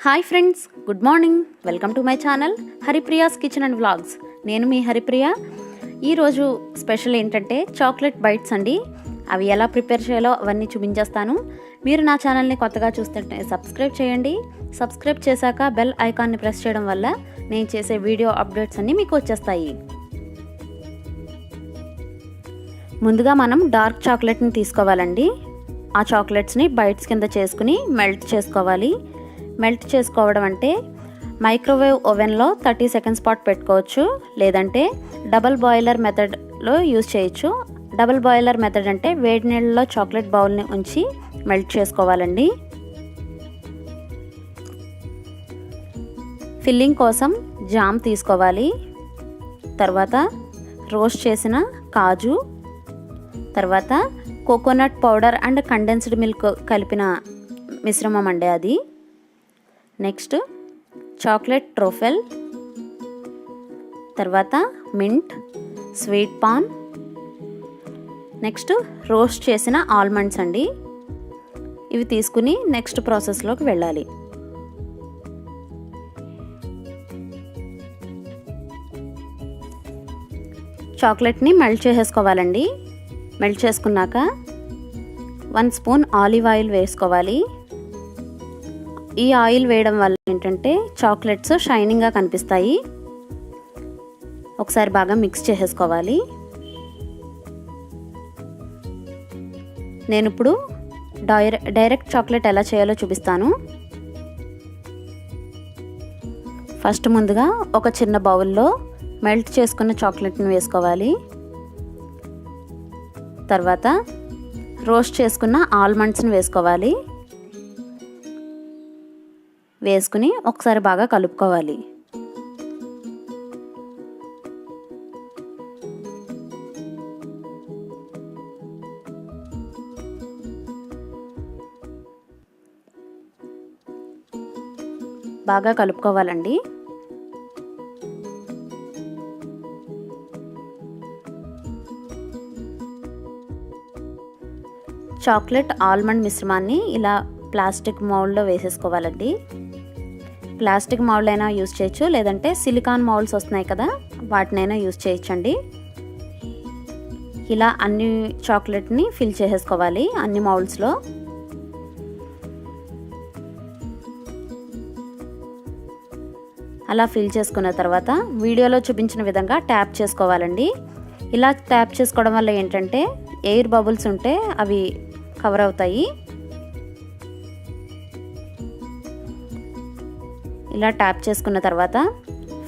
Hi friends, good morning. Welcome to my channel Haripriya's kitchen and vlogs. నేను మీ హరిప్రియ. ఈరోజు special ఏంటంటే chocolate bytes అండి. అవి ఎలా ప్రిపేర్ చేయాలో అవన్నీ చూపించేస్తాను. మీరు నా ఛానల్ని కొత్తగా చూస్తుంటే సబ్స్క్రైబ్ చేయండి. సబ్స్క్రైబ్ చేశాక బెల్ ఐకాన్ని ప్రెస్ చేయడం వల్ల నేను చేసే వీడియో అప్డేట్స్ అన్నీ మీకు వచ్చేస్తాయి. ముందుగా మనం డార్క్ చాక్లెట్ని తీసుకోవాలండి. ఆ చాక్లెట్స్ని బైట్స్ కింద చేసుకుని మెల్ట్ చేసుకోవాలి. మెల్ట్ చేసుకోవడం అంటే మైక్రోవేవ్ ఓవెన్లో 30 సెకండ్స్ పాటు పెట్టుకోవచ్చు, లేదంటే డబల్ బాయిలర్ మెథడ్లో యూజ్ చేయొచ్చు. డబల్ బాయిలర్ మెథడ్ అంటే వేడి నీళ్ళలో చాక్లెట్ బౌల్ని ఉంచి మెల్ట్ చేసుకోవాలండి. ఫిల్లింగ్ కోసం జామ్ తీసుకోవాలి. తర్వాత రోస్ట్ చేసిన కాజు, తర్వాత coconut powder and condensed milk కలిపిన మిశ్రమం అండి అది. నెక్స్ట్ చాక్లెట్ ట్రఫల్, తర్వాత mint, sweet pan, next roast చేసిన ఆల్మండ్స్ అండి. ఇవి తీసుకుని నెక్స్ట్ ప్రాసెస్లోకి వెళ్ళాలి. చాక్లెట్ని మెల్ట్ చేసేసుకోవాలండి. మెల్ట్ చేసుకున్నాక 1 స్పూన్ ఆలివ్ ఆయిల్ వేసుకోవాలి. ఈ ఆయిల్ వేయడం వల్ల ఏంటంటే చాక్లెట్స్ షైనింగ్గా కనిపిస్తాయి. ఒకసారి బాగా మిక్స్ చేసేసుకోవాలి. నేను ఇప్పుడు డైరెక్ట్ చాక్లెట్ ఎలా చేయాలో చూపిస్తాను. ఫస్ట్ ముందుగా ఒక చిన్న బౌల్లో మెల్ట్ చేసుకున్న చాక్లెట్ని వేసుకోవాలి. తర్వాత రోస్ట్ చేసుకున్న ఆల్మండ్స్ని వేసుకోవాలి. వేసుకుని ఒకసారి బాగా కలుపుకోవాలి. బాగా కలుపుకోవాలండి. చాక్లెట్ ఆల్మండ్ మిశ్రమాన్ని ఇలా ప్లాస్టిక్ మౌల్డ్లో వేసేసుకోవాలండి. ప్లాస్టిక్ మౌల్డ్ అయినా యూజ్ చేయొచ్చు, లేదంటే సిలికాన్ మౌల్డ్స్ వస్తున్నాయి కదా, వాటినైనా యూజ్ చేయొచ్చండి. ఇలా అన్ని చాక్లెట్ని ఫిల్ చేసేసుకోవాలి అన్ని మౌల్డ్స్లో. అలా ఫిల్ చేసుకున్న తర్వాత వీడియోలో చూపించిన విధంగా ట్యాప్ చేసుకోవాలండి. ఇలా ట్యాప్ చేసుకోవడం వల్ల ఏంటంటే ఎయిర్ బబుల్స్ ఉంటే అవి కవర్ అవుతాయి. ఇలా ట్యాప్ చేసుకున్న తర్వాత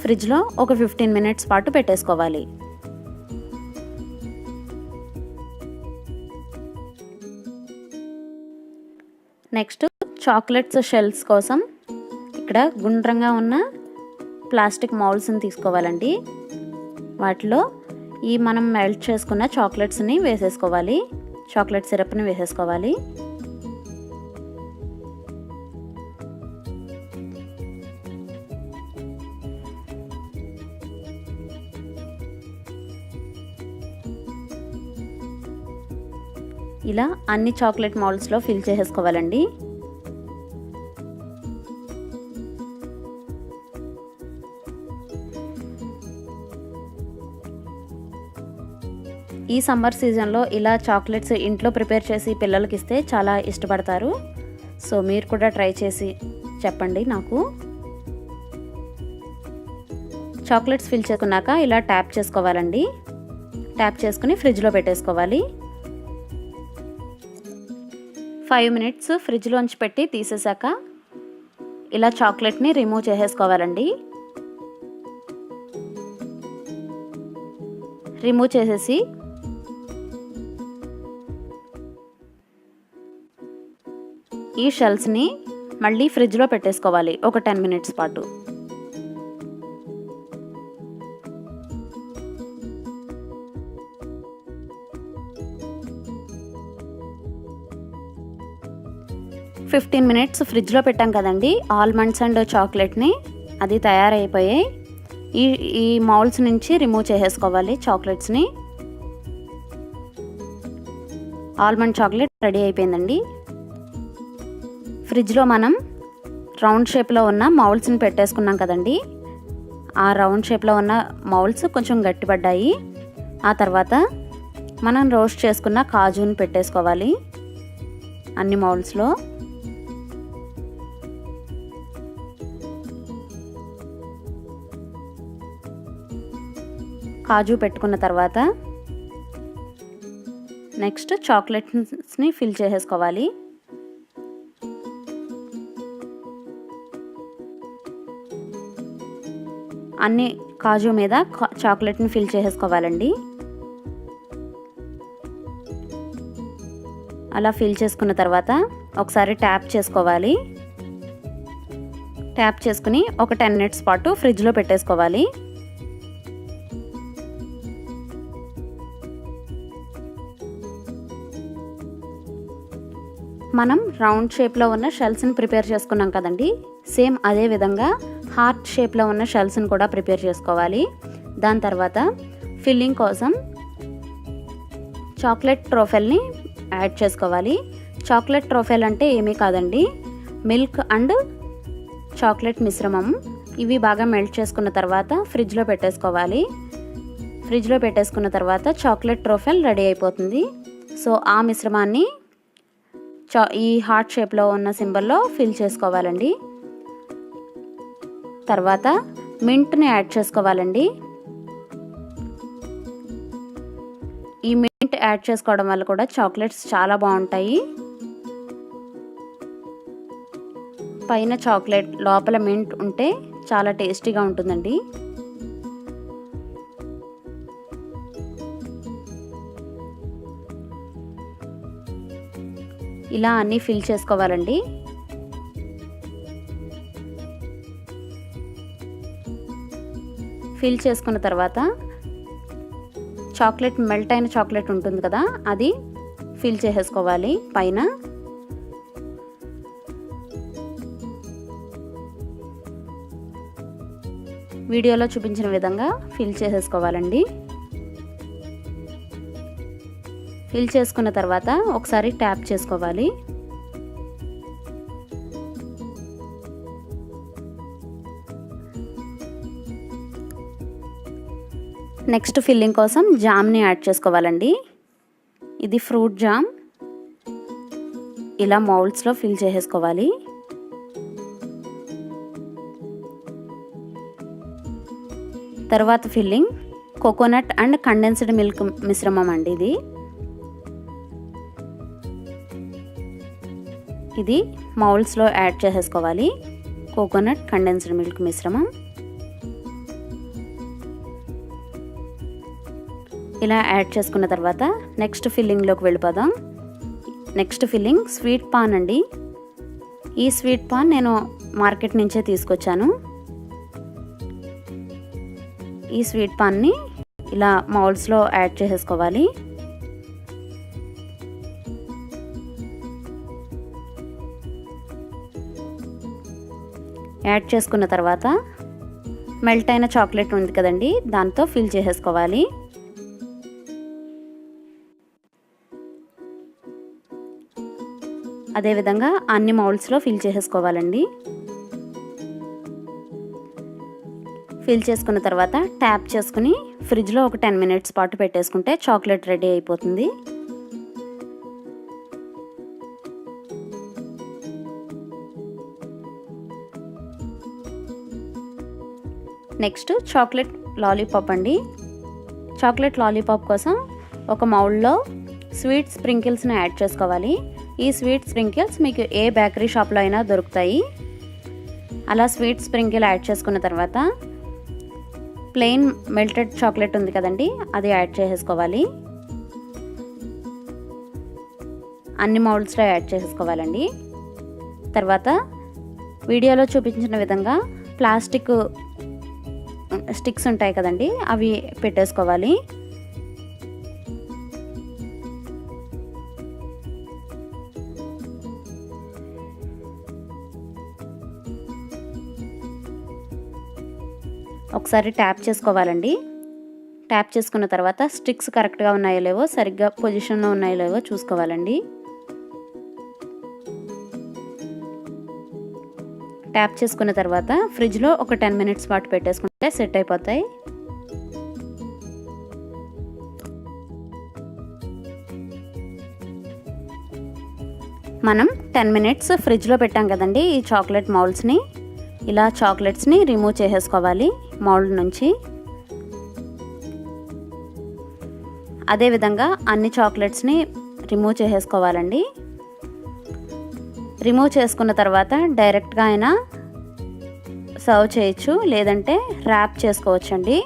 ఫ్రిడ్జ్లో ఒక 15 మినిట్స్ పాటు పెట్టేసుకోవాలి. నెక్స్ట్ చాక్లెట్స్ షెల్స్ కోసం ఇక్కడ గుండ్రంగా ఉన్న ప్లాస్టిక్ మౌల్డ్స్ని తీసుకోవాలండి. వాటిలో ఈ మనం మెల్ట్ చేసుకున్న చాక్లెట్స్ని వేసేసుకోవాలి. చాక్లెట్ సిరప్ని వేసేసుకోవాలి. ఇలా అన్ని చాక్లెట్ మౌల్డ్స్లో ఫిల్ చేసేసుకోవాలండి. ఈ సమ్మర్ సీజన్లో ఇలా చాక్లెట్స్ ఇంట్లో ప్రిపేర్ చేసి పిల్లలకి ఇస్తే చాలా ఇష్టపడతారు. సో మీరు కూడా ట్రై చేసి చెప్పండి నాకు. చాక్లెట్స్ ఫిల్ చేసుకున్నాక ఇలా ట్యాప్ చేసుకోవాలండి. ట్యాప్ చేసుకుని ఫ్రిడ్జ్లో పెట్టేసుకోవాలి. 5 మినిట్స్ ఫ్రిడ్జ్లోంచి పెట్టి తీసేసాక ఇలా చాక్లెట్ని రిమూవ్ చేసేసుకోవాలండి. రిమూవ్ చేసేసి ఈ షెల్స్ని మళ్ళీ ఫ్రిడ్జ్లో పెట్టేసుకోవాలి ఒక 10 మినిట్స్ పాటు. ఫిఫ్టీన్ మినిట్స్ ఫ్రిడ్జ్లో పెట్టాం కదండి ఆల్మండ్స్ అండ్ చాక్లెట్ని. అది తయారైపోయాయి. ఈ మౌల్డ్స్ నుంచి రిమూవ్ చేసేసుకోవాలి చాక్లెట్స్ని. ఆల్మండ్ చాక్లెట్ రెడీ అయిపోయిందండి. ఫ్రిడ్జ్లో మనం రౌండ్ షేప్లో ఉన్న మౌల్డ్స్ని పెట్టేసుకున్నాం కదండి. ఆ రౌండ్ షేప్లో ఉన్న మౌల్డ్స్ కొంచెం గట్టిపడ్డాయి. ఆ తర్వాత మనం రోస్ట్ చేసుకున్న కాజుని పెట్టేసుకోవాలి అన్ని మౌల్డ్స్లో. కాజు పెట్టుకున్న తర్వాత నెక్స్ట్ చాక్లెట్స్ని ఫిల్ చేసేసుకోవాలి. అన్ని కాజు మీద చాక్లెట్ని ఫిల్ చేసేసుకోవాలండి. అలా ఫిల్ చేసుకున్న తర్వాత ఒకసారి ట్యాప్ చేసుకోవాలి. ట్యాప్ చేసుకుని ఒక 10 minutes పాటు ఫ్రిడ్జ్లో పెట్టేసుకోవాలి. మనం రౌండ్ షేప్లో ఉన్న షెల్స్ని ప్రిపేర్ చేసుకున్నాం కదండి. సేమ్ అదే విధంగా హార్ట్ షేప్లో ఉన్న షెల్స్ని కూడా ప్రిపేర్ చేసుకోవాలి. దాని తర్వాత ఫిల్లింగ్ కోసం చాక్లెట్ ట్రోఫెల్ని యాడ్ చేసుకోవాలి. చాక్లెట్ ట్రోఫెల్ అంటే ఏమీ కాదండి, మిల్క్ అండ్ చాక్లెట్ మిశ్రమం. ఇవి బాగా మెల్ట్ చేసుకున్న తర్వాత ఫ్రిడ్జ్లో పెట్టేసుకోవాలి. ఫ్రిడ్జ్లో పెట్టేసుకున్న తర్వాత చాక్లెట్ ట్రోఫెల్ రెడీ అయిపోతుంది. సో ఆ మిశ్రమాన్ని ఈ హార్ట్ షేప్లో ఉన్న సింబల్లో ఫిల్ చేసుకోవాలండి. తర్వాత మింట్ని యాడ్ చేసుకోవాలండి. ఈ మింట్ యాడ్ చేసుకోవడం వల్ల కూడా చాక్లెట్స్ చాలా బాగుంటాయి. పైన చాక్లెట్ లోపల మింట్ ఉంటే చాలా టేస్టీగా ఉంటుందండి. ఇలా అన్నీ ఫిల్ చేసుకోవాలండి. ఫిల్ చేసుకున్న తర్వాత చాక్లెట్ మెల్ట్ అయిన చాక్లెట్ ఉంటుంది కదా, అది ఫిల్ చేసేసుకోవాలి పైన. వీడియోలో చూపించిన విధంగా ఫిల్ చేసేసుకోవాలండి. ఫిల్ చేసుకున్న తర్వాత ఒకసారి ట్యాప్ చేసుకోవాలి. నెక్స్ట్ ఫిల్లింగ్ కోసం జామ్ని యాడ్ చేసుకోవాలండి. ఇది ఫ్రూట్ జామ్. ఇలా మౌల్డ్స్లో ఫిల్ చేసేసుకోవాలి. తర్వాత filling coconut and condensed milk మిశ్రమం అండి. ఇది మౌల్డ్స్లో యాడ్ చేసేసుకోవాలి. కోకోనట్ కండెన్స్డ్ మిల్క్ మిశ్రమం ఇలా యాడ్ చేసుకున్న తర్వాత నెక్స్ట్ ఫిల్లింగ్లోకి వెళ్ళిపోదాం. నెక్స్ట్ ఫిల్లింగ్ స్వీట్ పాన్ అండి. ఈ స్వీట్ పాన్ నేను మార్కెట్ నుంచే తీసుకొచ్చాను. ఈ స్వీట్ పాన్ని ఇలా మౌల్డ్స్లో యాడ్ చేసేసుకోవాలి. యాడ్ చేసుకున్న తర్వాత మెల్ట్ అయిన చాక్లెట్ ఉంది కదండి, దాంతో ఫిల్ చేసేసుకోవాలి. అదేవిధంగా అన్ని మౌల్డ్స్లో ఫిల్ చేసేసుకోవాలండి. ఫిల్ చేసుకున్న తర్వాత ట్యాప్ చేసుకుని ఫ్రిడ్జ్లో ఒక 10 minutes పాటు పెట్టేసుకుంటే చాక్లెట్ రెడీ అయిపోతుంది. నెక్స్ట్ చాక్లెట్ లాలీపాప్ అండి. చాక్లెట్ లాలీపాప్ కోసం ఒక మౌల్డ్లో స్వీట్ స్ప్రింకిల్స్ని యాడ్ చేసుకోవాలి. ఈ స్వీట్ స్ప్రింకిల్స్ మీకు ఏ బేకరీ షాప్లో అయినా దొరుకుతాయి. అలా స్వీట్ స్ప్రింకిల్ యాడ్ చేసుకున్న తర్వాత ప్లెయిన్ మెల్టెడ్ చాక్లెట్ ఉంది కదండి, అది యాడ్ చేసేసుకోవాలి. అన్ని మౌల్డ్స్లో యాడ్ చేసేసుకోవాలండి. తర్వాత వీడియోలో చూపించిన విధంగా ప్లాస్టిక్ స్టిక్స్ ఉంటాయి కదండి, అవి పెట్టేసుకోవాలి. ఒకసారి ట్యాప్ చేసుకోవాలండి. ట్యాప్ చేసుకున్న తర్వాత స్టిక్స్ కరెక్ట్గా ఉన్నాయో లేవో, సరిగ్గా పొజిషన్లో ఉన్నాయో లేవో చూసుకోవాలండి. ట్యాప్ చేసుకున్న తర్వాత ఫ్రిడ్జ్లో ఒక 10 మినిట్స్ పాటు పెట్టేసుకుంటే సెట్ అయిపోతాయి. మనం 10 మినిట్స్ ఫ్రిడ్జ్లో పెట్టాం కదండి ఈ చాక్లెట్ మౌల్డ్స్ని. ఇలా చాక్లెట్స్ని రిమూవ్ చేసేసుకోవాలి మౌల్డ్ నుంచి. అదేవిధంగా అన్ని చాక్లెట్స్ని రిమూవ్ చేసేసుకోవాలండి. రిమూవ్ చేసుకున్న తర్వాత డైరెక్ట్గా అయినా సర్వ్ చేయొచ్చు, లేదంటే ర్యాప్ చేసుకోవచ్చండి.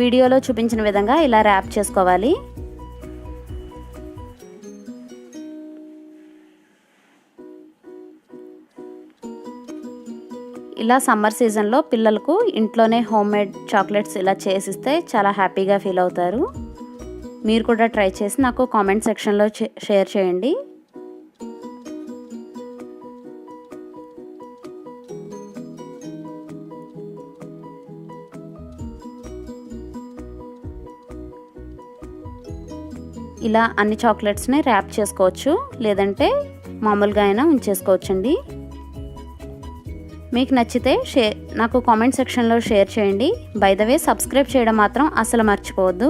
వీడియోలో చూపించిన విధంగా ఇలా ర్యాప్ చేసుకోవాలి. ఇలా సమ్మర్ సీజన్లో పిల్లలకు ఇంట్లోనే హోమ్ మేడ్ చాక్లెట్స్ ఇలా చేసిస్తే చాలా హ్యాపీగా ఫీల్ అవుతారు. మీరు కూడా ట్రై చేసి నాకు కామెంట్ సెక్షన్లో షేర్ చేయండి. ఇలా అన్ని చాక్లెట్స్ని ర్యాప్ చేసుకోవచ్చు, లేదంటే మామూలుగా అయినా ఉంచేసుకోవచ్చండి. మీకు నచ్చితే నాకు కామెంట్ సెక్షన్లో షేర్ చేయండి. బై ద వే సబ్స్క్రైబ్ చేయడం మాత్రం అసలు మర్చిపోవద్దు.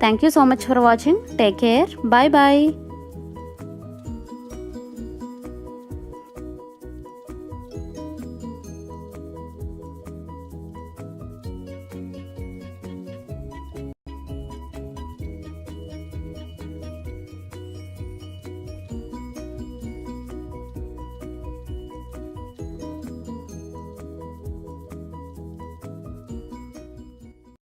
Thank you so much for watching. Take care. Bye bye.